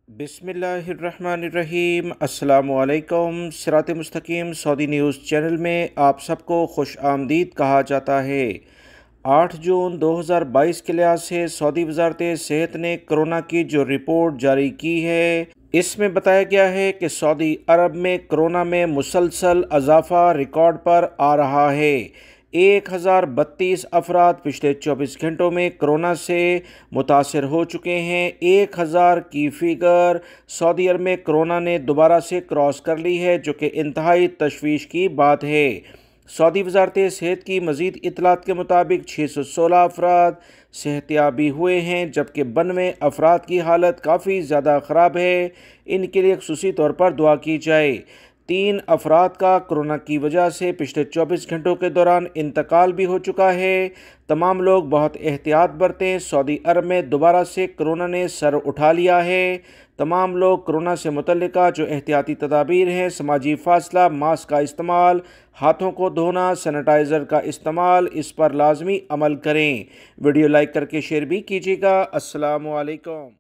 बिस्मिल्लाहिर्रहमानिर्रहीम। अस्सलामुअलैकुम। सिरात मुस्तकीम सऊदी न्यूज़ चैनल में आप सबको खुश आमदीद कहा जाता है। 8 जून 2022 के लिहाज से सऊदी वजारत सेहत ने कोरोना की जो रिपोर्ट जारी की है, इसमें बताया गया है कि सऊदी अरब में कोरोना में मुसलसल इजाफा रिकॉर्ड पर आ रहा है। 1032 अफराद पिछले 24 घंटों में कोरोना से मुतासर हो चुके हैं। 1000 की फिगर सऊदी अरब में कोरोना ने दोबारा से क्रॉस कर ली है, जो कि इंतहाई तशवीश की बात है। सऊदी वजारत सेहत की मज़ीद इतलात के मुताबिक 616 अफराद सेहतियाबी हुए हैं, जबकि 92 अफराद की हालत काफ़ी ज़्यादा ख़राब है। इनके लिए खुसूसी तौर पर दुआ की जाए। 3 अफराद का कोरोना की वजह से पिछले 24 घंटों के दौरान इंतकाल भी हो चुका है। तमाम लोग बहुत एहतियात बरतें। सऊदी अरब में दोबारा से कोरोना ने सर उठा लिया है। तमाम लोग कोरोना से मुतल्लिका जो एहतियाती तदाबीर हैं, समाजी फासला, मास्क का इस्तेमाल, हाथों को धोना, सैनिटाइज़र का इस्तेमाल, इस पर लाजमी अमल करें। वीडियो लाइक करके शेयर भी कीजिएगा। अस्सलामु अलैकुम।